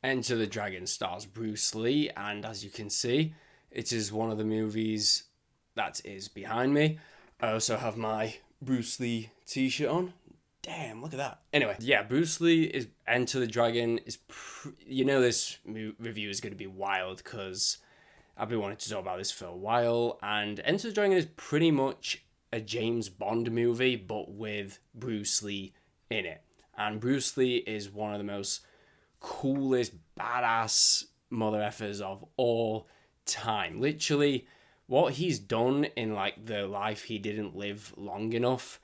Enter the Dragon stars Bruce Lee, and as you can see, it is one of the movies that is behind me. I also have my Bruce Lee t-shirt on. Damn, look at that. Anyway, yeah, Bruce Lee is Enter the Dragon is, this review is going to be wild because I've been wanting to talk about this for a while, and Enter the Dragon is pretty much a James Bond movie, but with Bruce Lee in it. And Bruce Lee is one of the most coolest, badass mother effers of all time. Literally, what he's done in like the life he didn't live long enough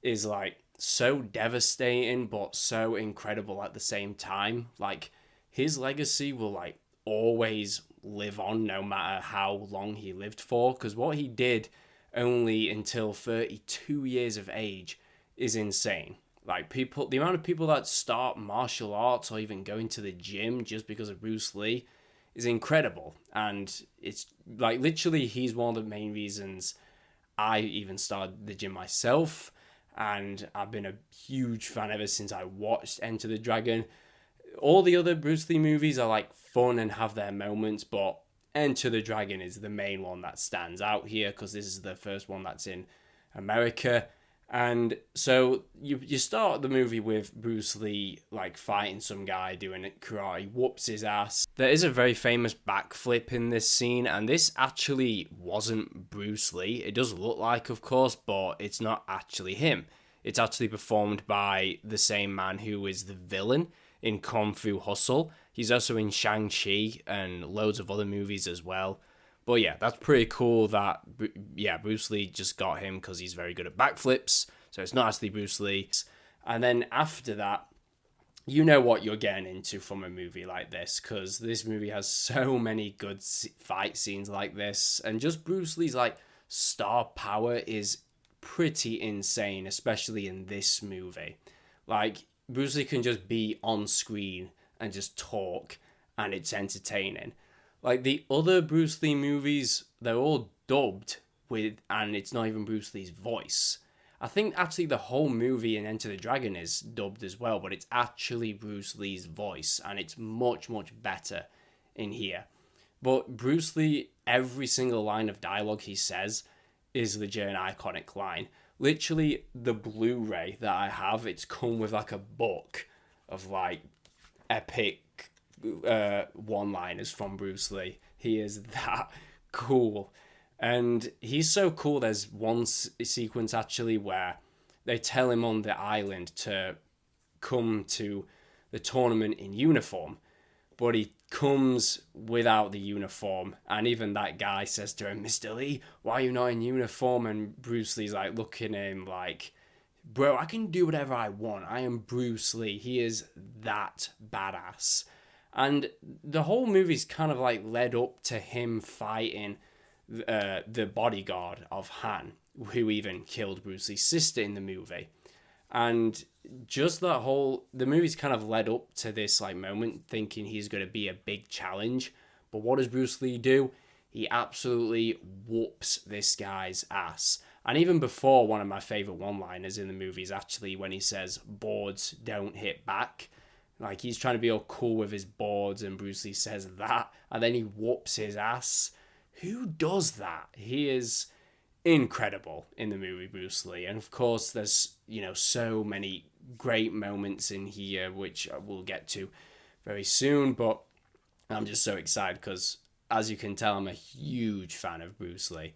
is like so devastating but so incredible at the same time. Like his legacy will like always live on no matter how long he lived for, because what he did only until 32 years of age is insane. Like people, the amount of people that start martial arts or even going to the gym just because of Bruce Lee is incredible. And it's like literally he's one of the main reasons I even started the gym myself. And I've been a huge fan ever since I watched Enter the Dragon. All the other Bruce Lee movies are like fun and have their moments, but Enter the Dragon is the main one that stands out here because this is the first one that's in America. And so you start the movie with Bruce Lee like fighting some guy doing karate, whoops his ass. There is a very famous backflip in this scene, and this actually wasn't Bruce Lee. It does look like, of course, but it's not actually him. It's actually performed by the same man who is the villain in Kung Fu Hustle. He's also in Shang-Chi and loads of other movies as well. But yeah, that's pretty cool that, Bruce Lee just got him because he's very good at backflips. So it's not actually Bruce Lee. And then after that, you know what you're getting into from a movie like this, because this movie has so many good fight scenes like this. And just Bruce Lee's like star power is pretty insane, especially in this movie. Like Bruce Lee can just be on screen and just talk, and it's entertaining. Like the other Bruce Lee movies, they're all dubbed with, and it's not even Bruce Lee's voice. I think actually the whole movie in Enter the Dragon is dubbed as well, but it's actually Bruce Lee's voice, and it's much, much better in here. But Bruce Lee, every single line of dialogue he says is legit an iconic line. Literally, the Blu-ray that I have, it's come with like a book of like epic one-liners from Bruce Lee. He is that cool. And he's so cool. There's one sequence actually where they tell him on the island to come to the tournament in uniform, but he comes without the uniform, and even that guy says to him, "Mr. Lee, why are you not in uniform?" And Bruce Lee's like looking at him like, "Bro, I can do whatever I want. I am Bruce Lee." He is that badass. And the whole movie's kind of like led up to him fighting the bodyguard of Han, who even killed Bruce Lee's sister in the movie. And just the movie's kind of led up to this like moment thinking he's going to be a big challenge. But what does Bruce Lee do? He absolutely whoops this guy's ass. And even before, one of my favorite one-liners in the movie is actually when he says, "Boards don't hit back." Like he's trying to be all cool with his boards, and Bruce Lee says that, and then he whoops his ass. Who does that? He is incredible in the movie, Bruce Lee. And of course, there's, so many great moments in here, which we'll get to very soon. But I'm just so excited because, as you can tell, I'm a huge fan of Bruce Lee.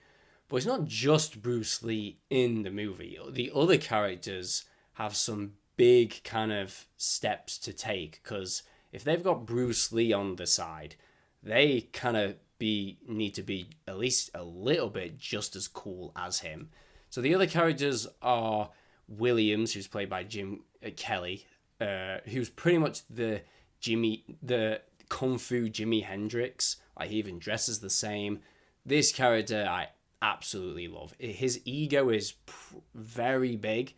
But it's not just Bruce Lee in the movie. The other characters have some big kind of steps to take, because if they've got Bruce Lee on the side, they kind of need to be at least a little bit just as cool as him. So the other characters are Williams, who's played by Jim Kelly, who's pretty much the Kung Fu Jimi Hendrix. Like he even dresses the same. This character I absolutely love. His ego is very big,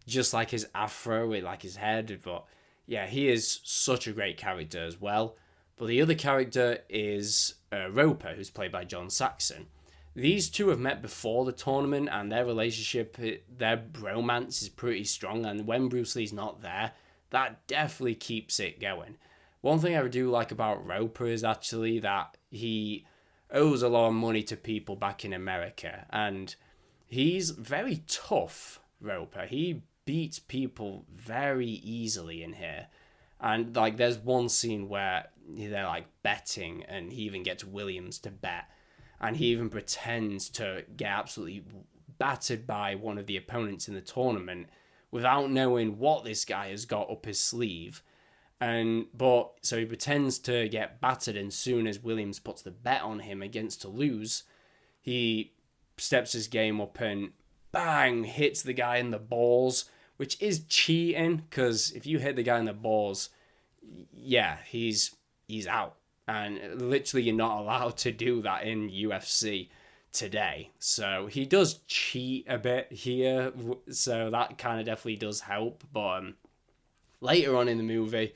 just like his afro with like his head. But yeah, he is such a great character as well. But the other character is Roper, who's played by John Saxon. These two have met before the tournament, and their relationship, their bromance is pretty strong. And when Bruce Lee's not there, that definitely keeps it going. One thing I do like about Roper is actually that he owes a lot of money to people back in America, and he's very tough, Roper. He beats people very easily in here. And like there's one scene where they're like betting and he even gets Williams to bet, and he even pretends to get absolutely battered by one of the opponents in the tournament without knowing what this guy has got up his sleeve. But so he pretends to get battered, and soon as Williams puts the bet on him against to lose, he steps his game up and bang, hits the guy in the balls, which is cheating, because if you hit the guy in the balls, yeah, he's out. And literally you're not allowed to do that in UFC today. So he does cheat a bit here, so that kind of definitely does help. But later on in the movie,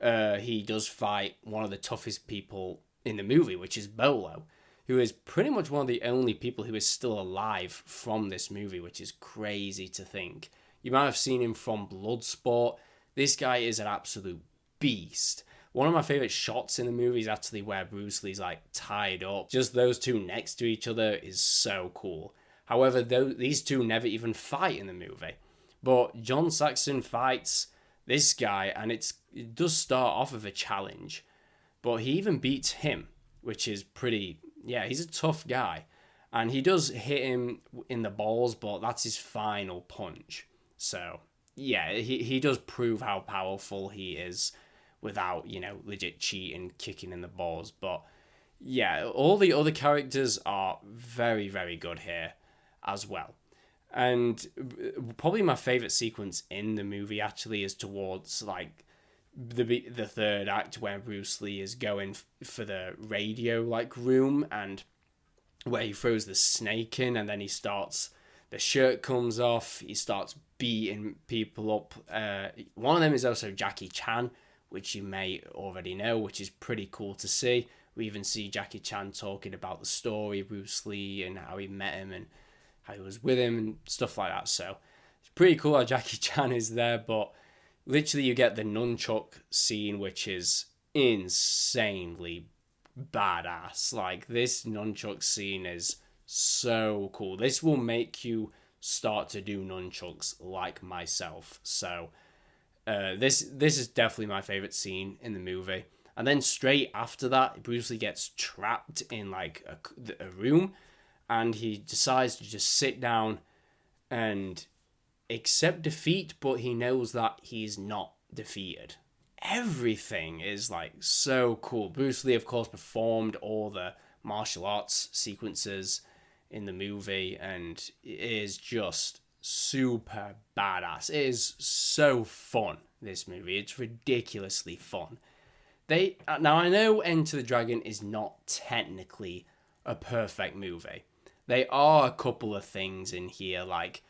he does fight one of the toughest people in the movie, which is Bolo, who is pretty much one of the only people who is still alive from this movie, which is crazy to think. You might have seen him from Bloodsport. This guy is an absolute beast. One of my favorite shots in the movie is actually where Bruce Lee's like tied up. Just those two next to each other is so cool. However, these two never even fight in the movie. But John Saxon fights this guy, and it does start off with a challenge. But he even beats him, which is pretty... Yeah, he's a tough guy. And he does hit him in the balls, but that's his final punch. So, yeah, he does prove how powerful he is without, legit cheating, kicking in the balls. But, yeah, all the other characters are very, very good here as well. And probably my favourite sequence in the movie actually is towards, like, the third act where Bruce Lee is going for the radio, like, room, and where he throws the snake in, and then the shirt comes off, he starts beating people up. One of them is also Jackie Chan, which you may already know, which is pretty cool to see. We even see Jackie Chan talking about the story of Bruce Lee and how he met him and how he was with him and stuff like that. So it's pretty cool how Jackie Chan is there, but literally you get the nunchuck scene, which is insanely badass. Like, this nunchuck scene is so cool. This will make you start to do nunchucks like myself. So this is definitely my favorite scene in the movie. And then straight after that, Bruce Lee gets trapped in like a room, and he decides to just sit down and accept defeat, but he knows that he's not defeated. Everything is like so cool. Bruce Lee, of course, performed all the martial arts sequences in the movie, and it is just super badass. It is so fun, this movie. It's ridiculously fun. Now, I know Enter the Dragon is not technically a perfect movie. There are a couple of things in here, like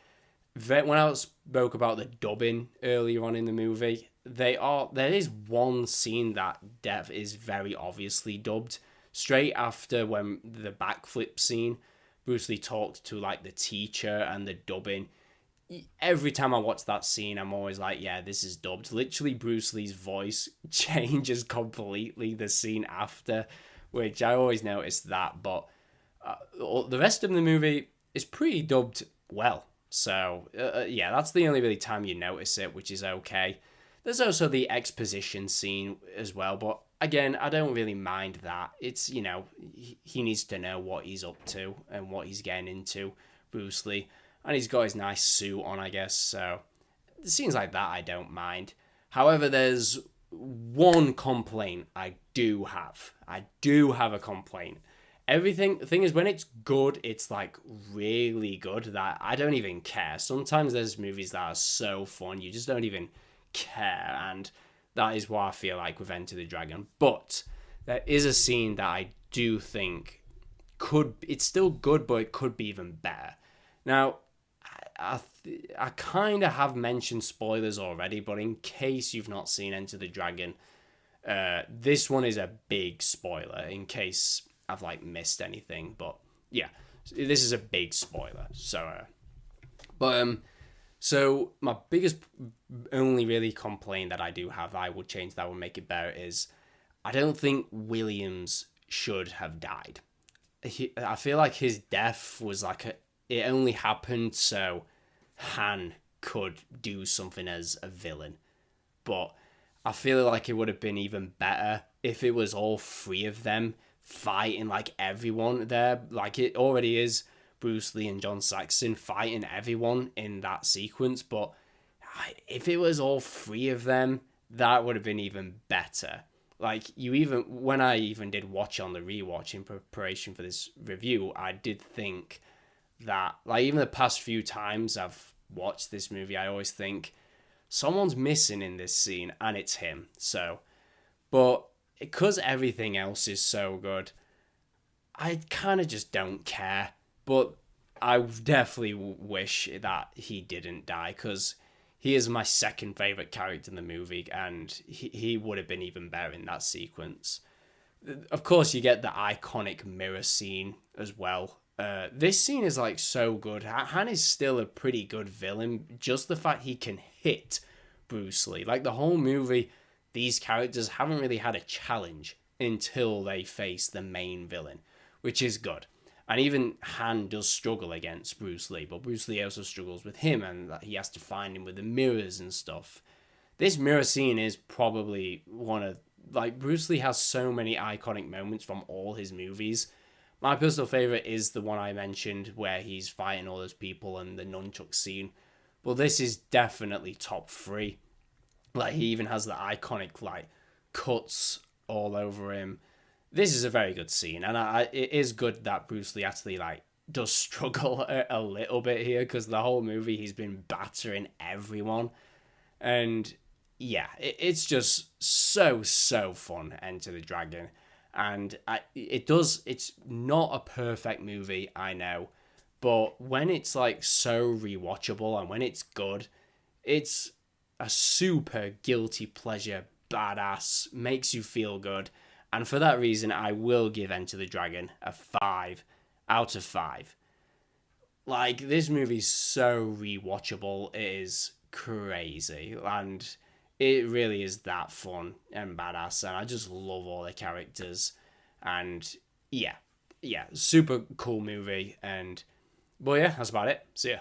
when I spoke about the dubbing earlier on in the movie, there is one scene that is very obviously dubbed. Straight after when the backflip scene, Bruce Lee talked to like the teacher and the dubbing. Every time I watch that scene, I'm always like, yeah, this is dubbed. Literally, Bruce Lee's voice changes completely the scene after, which I always notice that. But the rest of the movie is pretty dubbed well. So, yeah, that's the only really time you notice it, which is okay. There's also the exposition scene as well, but again, I don't really mind that. It's, he needs to know what he's up to and what he's getting into, Bruce Lee. And he's got his nice suit on, I guess, so scenes like that I don't mind. However, there's one complaint I do have. I do have a complaint. The thing is, when it's good, it's like really good that I don't even care. Sometimes there's movies that are so fun, you just don't even care, and that is what I feel like with Enter the Dragon. But there is a scene that I do think it's still good, but it could be even better. Now, I kind of have mentioned spoilers already, but in case you've not seen Enter the Dragon, this one is a big spoiler in case I've like missed anything. But yeah, this is a big spoiler. So my biggest only really complaint that I do have, I would change that would make it better, is I don't think Williams should have died. I feel like his death was like it only happened so Han could do something as a villain. But I feel like it would have been even better if it was all three of them fighting like everyone there. Like it already is Bruce Lee and John Saxon fighting everyone in that sequence. But if it was all three of them, that would have been even better. Like when I even did watch on the rewatch in preparation for this review, I did think that like even the past few times I've watched this movie, I always think someone's missing in this scene and it's him. So, but because everything else is so good, I kind of just don't care. But I definitely wish that he didn't die because he is my second favorite character in the movie, and he would have been even better in that sequence. Of course, you get the iconic mirror scene as well. This scene is like so good. Han is still a pretty good villain. Just the fact he can hit Bruce Lee. Like the whole movie, these characters haven't really had a challenge until they face the main villain, which is good. And even Han does struggle against Bruce Lee, but Bruce Lee also struggles with him, and he has to find him with the mirrors and stuff. This mirror scene is probably one of like Bruce Lee has so many iconic moments from all his movies. My personal favorite is the one I mentioned where he's fighting all those people and the nunchuck scene. But this is definitely top three. Like he even has the iconic like cuts all over him. This is a very good scene, and it is good that Bruce Lee actually like does struggle a little bit here because the whole movie he's been battering everyone, and yeah, it's just so fun. Enter the Dragon, and it's not a perfect movie, I know, but when it's like so rewatchable and when it's good, it's a super guilty pleasure, badass, makes you feel good. And for that reason, I will give Enter the Dragon a 5 out of 5. Like, this movie's so rewatchable, it is crazy. And it really is that fun and badass. And I just love all the characters. And yeah, super cool movie. But yeah, that's about it. See ya.